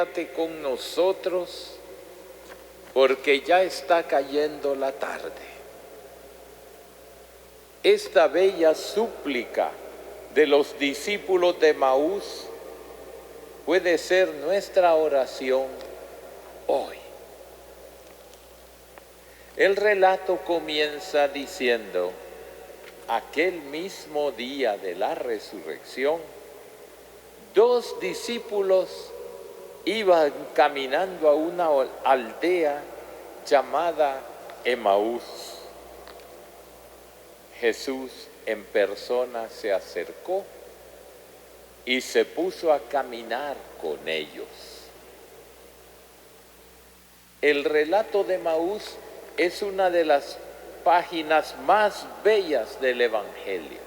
quédate con nosotros porque ya está cayendo la tarde. Esta bella súplica de los discípulos de Emaús puede ser nuestra oración hoy. El relato comienza diciendo: aquel mismo día de la resurrección, 2 discípulos iban caminando a una aldea llamada Emaús. Jesús en persona se acercó y se puso a caminar con ellos. El relato de Emaús es una de las páginas más bellas del Evangelio.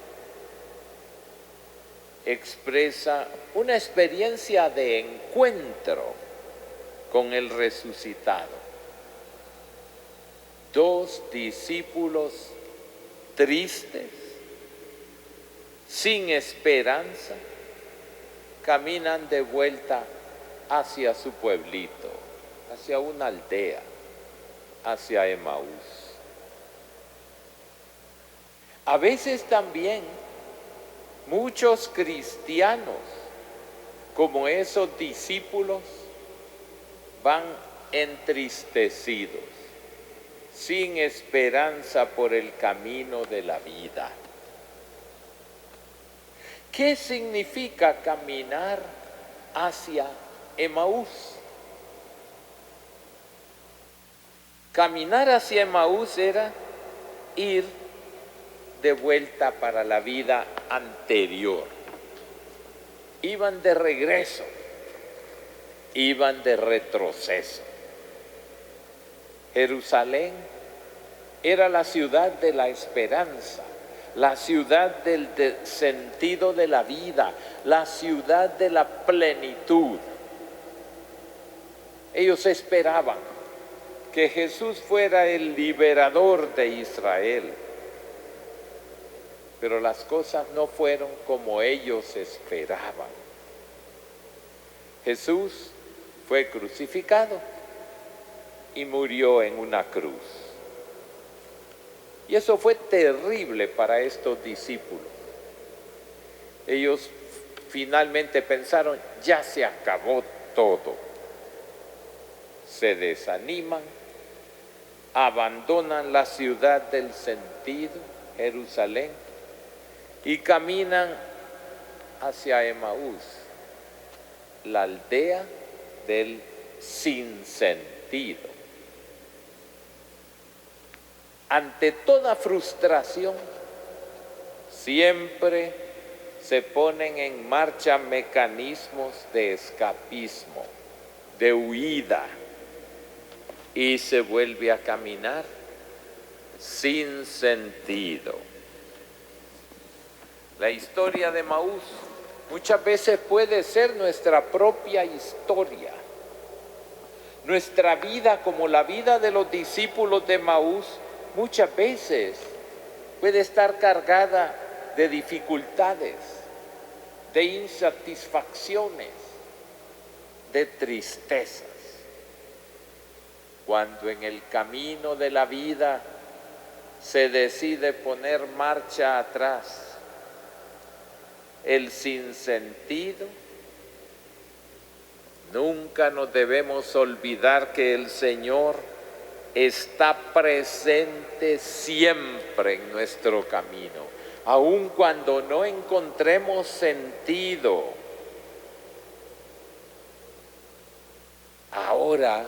Expresa una experiencia de encuentro con el resucitado. 2 discípulos tristes, sin esperanza, caminan de vuelta hacia su pueblito, hacia una aldea, hacia Emaús. A veces también muchos cristianos, como esos discípulos, van entristecidos, sin esperanza por el camino de la vida. ¿Qué significa caminar hacia Emaús? Caminar hacia Emaús era ir de vuelta para la vida anterior. Iban de regreso, iban de retroceso. Jerusalén era la ciudad de la esperanza, la ciudad del sentido de la vida, la ciudad de la plenitud. Ellos esperaban que Jesús fuera el liberador de Israel, pero las cosas no fueron como ellos esperaban. Jesús fue crucificado y murió en una cruz. Y eso fue terrible para estos discípulos. Ellos finalmente pensaron: ya se acabó todo. Se desaniman, abandonan la ciudad del sentido, Jerusalén, y caminan hacia Emaús, la aldea del sinsentido. Ante toda frustración, siempre se ponen en marcha mecanismos de escapismo, de huida, y se vuelve a caminar sin sentido. La historia de Emaús muchas veces puede ser nuestra propia historia. Nuestra vida, como la vida de los discípulos de Emaús, muchas veces puede estar cargada de dificultades, de insatisfacciones, de tristezas. Cuando en el camino de la vida se decide poner marcha atrás, el sinsentido, nunca nos debemos olvidar que el Señor está presente siempre en nuestro camino, aun cuando no encontremos sentido. Ahora,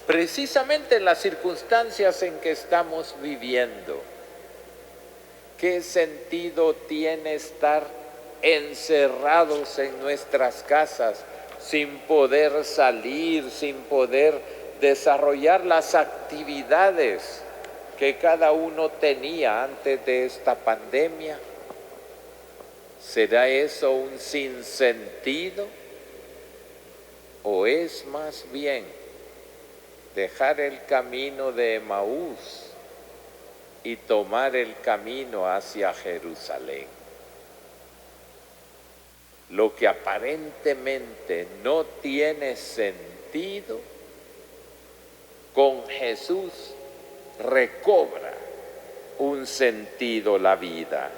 precisamente en las circunstancias en que estamos viviendo, ¿qué sentido tiene estar encerrados en nuestras casas sin poder salir, sin poder desarrollar las actividades que cada uno tenía antes de esta pandemia? ¿Será eso un sinsentido? ¿O es más bien dejar el camino de Emaús y tomar el camino hacia Jerusalén? lo que aparentemente no tiene sentido, con Jesús recobra un sentido la vida.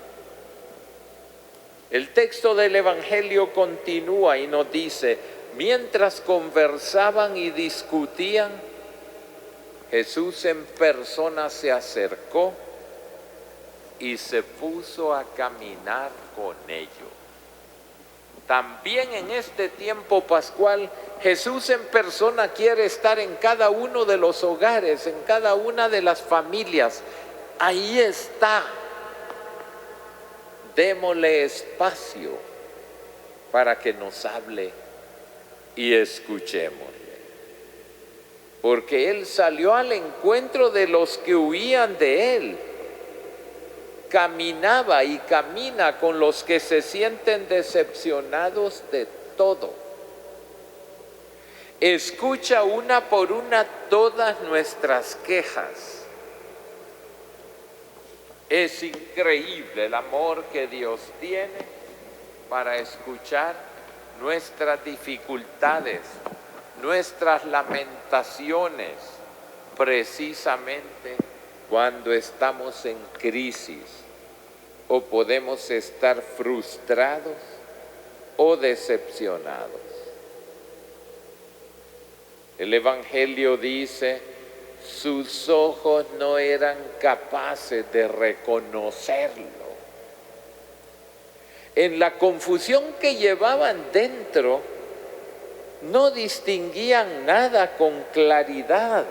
El texto del Evangelio continúa y nos dice: mientras conversaban y discutían, Jesús en persona se acercó y se puso a caminar con ellos. También en este tiempo pascual, Jesús en persona quiere estar en cada uno de los hogares, en cada una de las familias. Ahí está. Démosle espacio para que nos hable y escuchémosle. Porque Él salió al encuentro de los que huían de Él. Caminaba y camina con los que se sienten decepcionados de todo. Escucha una por una todas nuestras quejas. Es increíble el amor que Dios tiene para escuchar nuestras dificultades, nuestras lamentaciones, precisamente cuando estamos en crisis o podemos estar frustrados o decepcionados. El Evangelio dice: sus ojos no eran capaces de reconocerlo. En la confusión que llevaban dentro, no distinguían nada con claridad.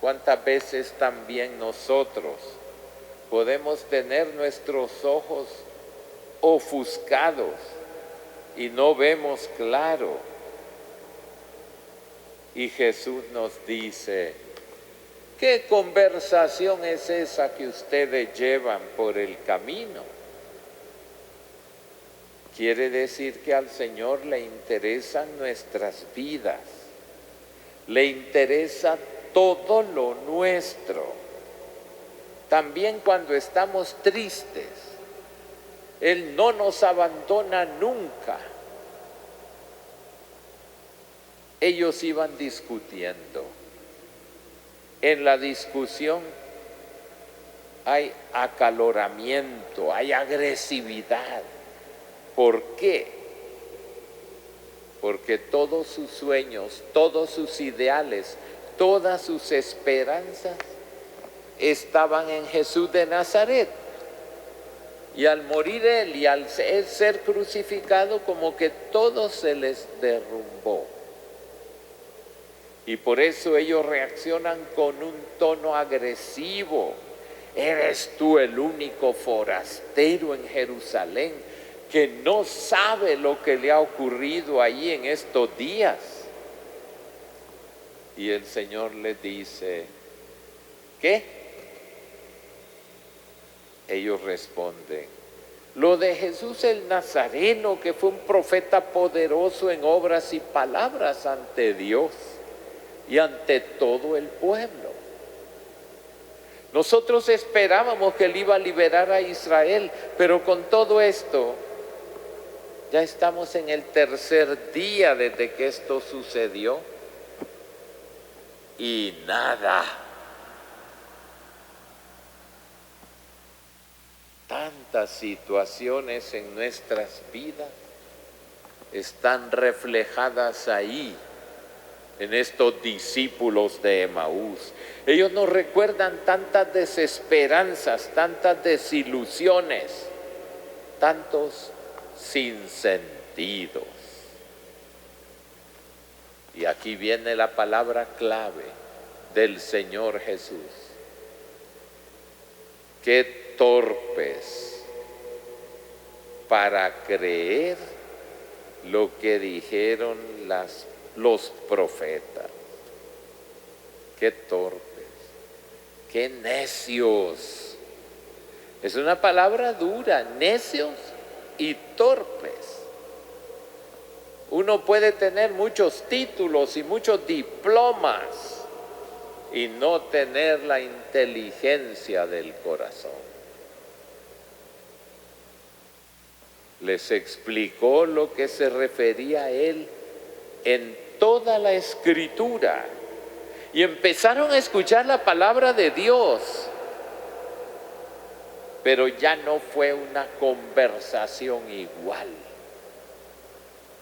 ¿Cuántas veces también nosotros podemos tener nuestros ojos ofuscados y no vemos claro? Y Jesús nos dice: ¿qué conversación es esa que ustedes llevan por el camino? Quiere decir que al Señor le interesan nuestras vidas, le interesa todo lo nuestro. También cuando estamos tristes, Él no nos abandona nunca. Ellos iban discutiendo. En la discusión hay acaloramiento, hay agresividad. ¿Por qué? Porque todos sus sueños, todos sus ideales, todas sus esperanzas estaban en Jesús de Nazaret. Y al morir Él y al ser crucificado, como que todo se les derrumbó. Y por eso ellos reaccionan con un tono agresivo. ¿Eres tú el único forastero en Jerusalén que no sabe lo que le ha ocurrido ahí en estos días? Y el Señor les dice: ¿qué? Ellos responden: lo de Jesús el Nazareno, que fue un profeta poderoso en obras y palabras ante Dios y ante todo el pueblo. Nosotros esperábamos que Él iba a liberar a Israel, pero con todo esto, ya estamos en el tercer día desde que esto sucedió y nada. Tantas situaciones en nuestras vidas están reflejadas ahí, en estos discípulos de Emaús. Ellos nos recuerdan tantas desesperanzas, tantas desilusiones, tantos sinsentidos. Y aquí viene la palabra clave del Señor Jesús. Qué torpes para creer lo que dijeron los profetas. Qué torpes, qué necios. Es una palabra dura, necios y torpes. Uno puede tener muchos títulos y muchos diplomas y no tener la inteligencia del corazón. Les explicó lo que se refería a él en toda la Escritura. Y empezaron a escuchar la palabra de Dios. Pero ya no fue una conversación igual.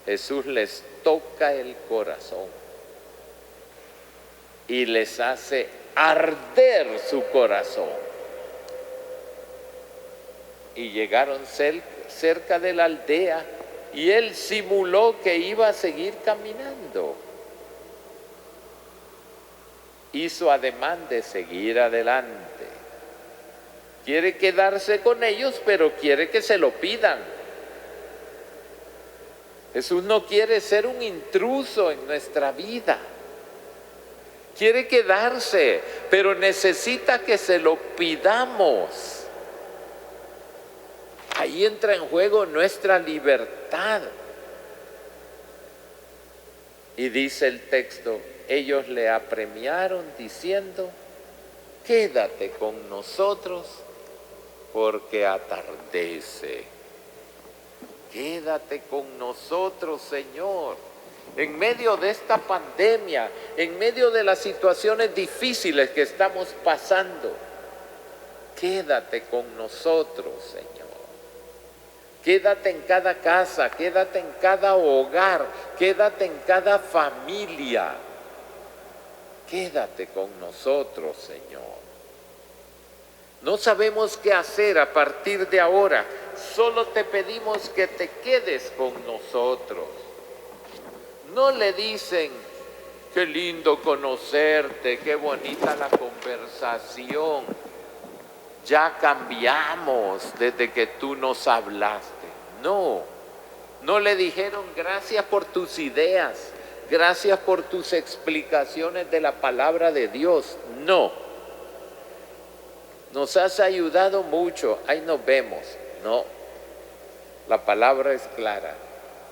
Jesús les toca el corazón y les hace arder su corazón. Y llegaron cerca de la aldea y él simuló que iba a seguir caminando. Hizo ademán de seguir adelante. Quiere quedarse con ellos, pero quiere que se lo pidan. Jesús no quiere ser un intruso en nuestra vida. Quiere quedarse, pero necesita que se lo pidamos. Ahí entra en juego nuestra libertad. Y dice el texto, ellos le apremiaron diciendo, quédate con nosotros porque atardece. Quédate con nosotros, Señor. En medio de esta pandemia, en medio de las situaciones difíciles que estamos pasando, quédate con nosotros, Señor. Quédate en cada casa, quédate en cada hogar, quédate en cada familia. Quédate con nosotros, Señor. No sabemos qué hacer a partir de ahora. Solo te pedimos que te quedes con nosotros. No le dicen, qué lindo conocerte, qué bonita la conversación. Ya cambiamos desde que tú nos hablaste. No, no le dijeron gracias por tus ideas, gracias por tus explicaciones de la palabra de Dios. No, nos has ayudado mucho, ahí nos vemos. No, la palabra es clara.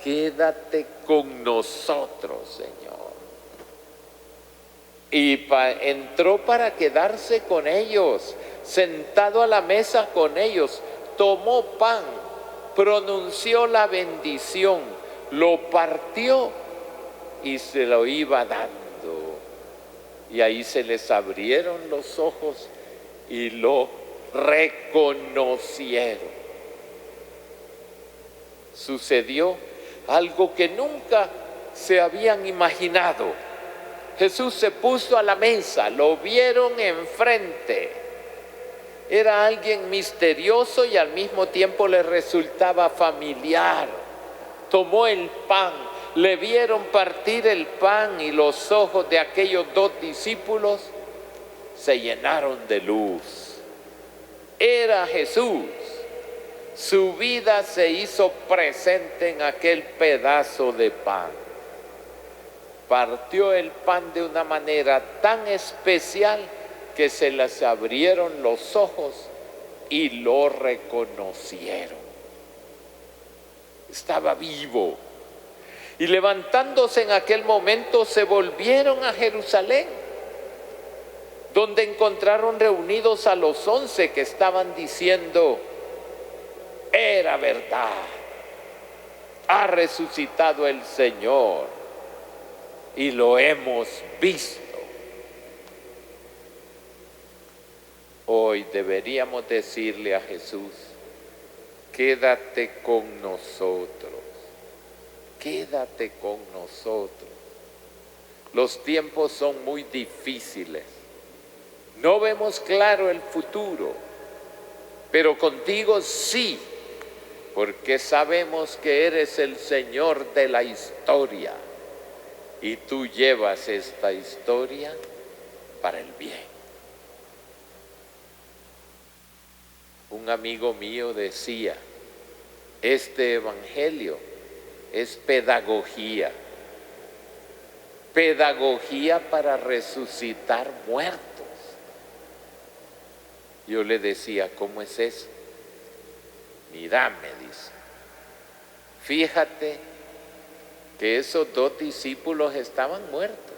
Quédate con nosotros, Señor. Y entró para quedarse con ellos, sentado a la mesa con ellos, tomó pan, pronunció la bendición, lo partió y se lo iba dando. Y ahí se les abrieron los ojos y lo reconocieron. Sucedió algo que nunca se habían imaginado. Jesús se puso a la mesa, lo vieron enfrente. Era alguien misterioso y al mismo tiempo le resultaba familiar. Tomó el pan, le vieron partir el pan y los ojos de aquellos dos discípulos se llenaron de luz. Era Jesús. Su vida se hizo presente en aquel pedazo de pan. Partió el pan de una manera tan especial que se les abrieron los ojos y lo reconocieron. Estaba vivo. Y levantándose en aquel momento se volvieron a Jerusalén, donde encontraron reunidos a los 11 que estaban diciendo, era verdad, ha resucitado el Señor y lo hemos visto. Hoy deberíamos decirle a Jesús, quédate con nosotros, quédate con nosotros. Los tiempos son muy difíciles, no vemos claro el futuro, pero contigo sí, porque sabemos que eres el Señor de la historia y tú llevas esta historia para el bien. Un amigo mío decía, este evangelio es pedagogía, pedagogía para resucitar muertos. Yo le decía, ¿cómo es eso? Mira, me dice, fíjate que esos dos discípulos estaban muertos,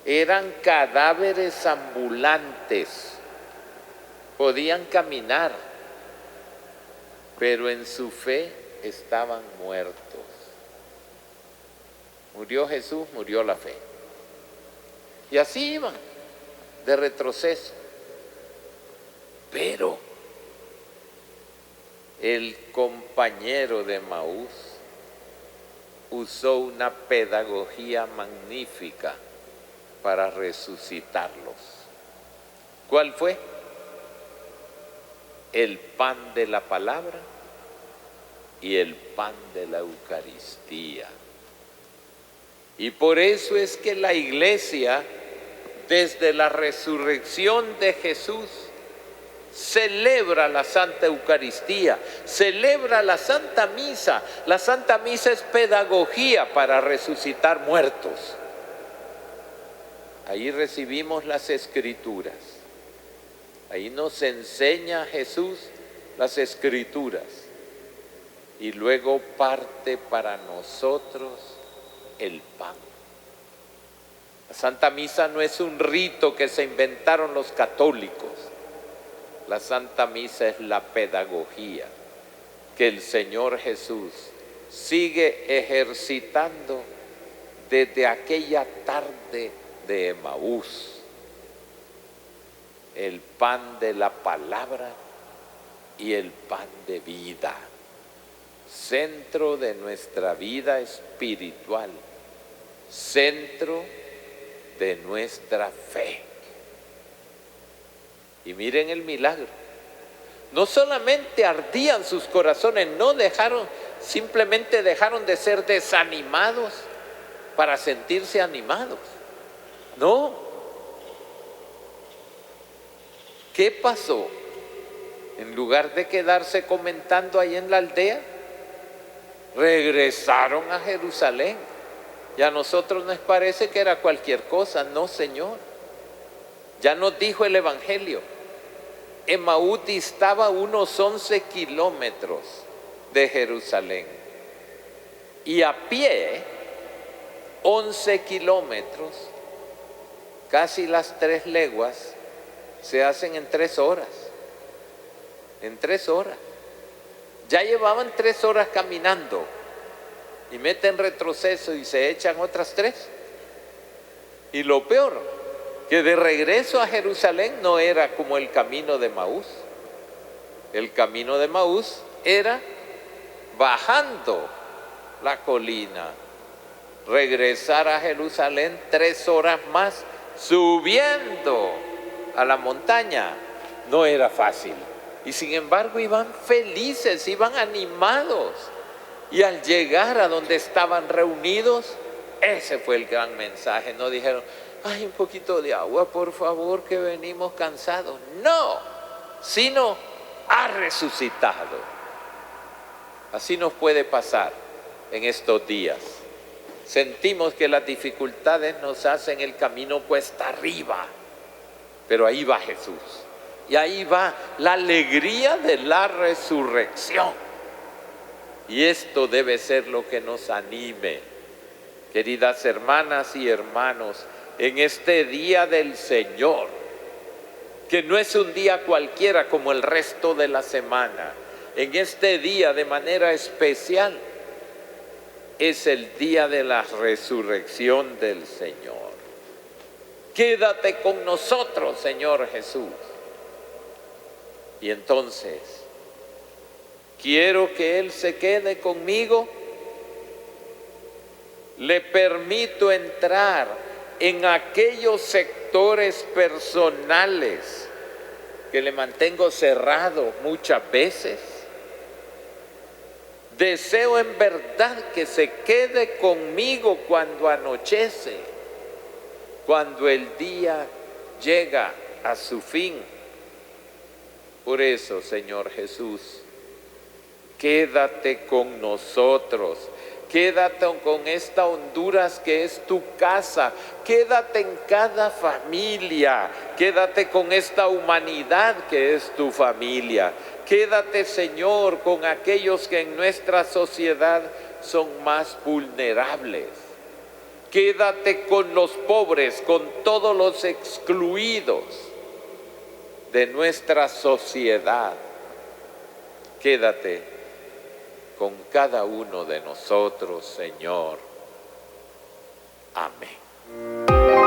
eran cadáveres ambulantes, podían caminar, pero en su fe estaban muertos. Murió Jesús, murió la fe. Y así iban, de retroceso. Pero el compañero de Emaús usó una pedagogía magnífica para resucitarlos. ¿Cuál fue? El pan de la palabra y el pan de la Eucaristía. Y por eso es que la Iglesia, desde la resurrección de Jesús, celebra la Santa Eucaristía, celebra la Santa Misa. La Santa Misa es pedagogía para resucitar muertos. Ahí recibimos las Escrituras. Ahí nos enseña Jesús las Escrituras. Y luego parte para nosotros el pan. La Santa Misa no es un rito que se inventaron los católicos. La Santa Misa es la pedagogía que el Señor Jesús sigue ejercitando desde aquella tarde de Emaús. El pan de la palabra y el pan de vida, centro de nuestra vida espiritual, centro de nuestra fe. Y miren el milagro. No solamente ardían sus corazones, simplemente dejaron de ser desanimados para sentirse animados. No. ¿Qué pasó? En lugar de quedarse comentando ahí en la aldea, regresaron a Jerusalén. Y a nosotros nos parece que era cualquier cosa. No, Señor. Ya nos dijo el Evangelio. Emaús distaba unos 11 kilómetros de Jerusalén. Y a pie, 11 kilómetros, casi las 3 leguas, se hacen en 3 horas. En 3 horas. Ya llevaban 3 horas caminando. Y meten retroceso y se echan otras 3. Y lo peor, que de regreso a Jerusalén no era como el camino de Emaús. El camino de Emaús era bajando la colina. Regresar a Jerusalén 3 horas más, subiendo a la montaña. No era fácil. Y sin embargo iban felices, iban animados. Y al llegar a donde estaban reunidos, ese fue el gran mensaje. No dijeron, ay, un poquito de agua, por favor, que venimos cansados. No, sino ha resucitado. Así nos puede pasar en estos días. Sentimos que las dificultades nos hacen el camino cuesta arriba, pero ahí va Jesús. Y ahí va la alegría de la resurrección. Y esto debe ser lo que nos anime, queridas hermanas y hermanos, en este día del Señor, que no es un día cualquiera como el resto de la semana. En este día, de manera especial, es el día de la resurrección del Señor. Quédate con nosotros, Señor Jesús. Y entonces, quiero que Él se quede conmigo. Le permito entrar en aquellos sectores personales que le mantengo cerrado muchas veces. Deseo en verdad que se quede conmigo cuando anochece, cuando el día llega a su fin. Por eso, Señor Jesús, quédate con nosotros. Quédate con esta Honduras que es tu casa. Quédate en cada familia. Quédate con esta humanidad que es tu familia. Quédate, Señor, con aquellos que en nuestra sociedad son más vulnerables. Quédate con los pobres, con todos los excluidos de nuestra sociedad. Quédate con cada uno de nosotros, Señor. Amén.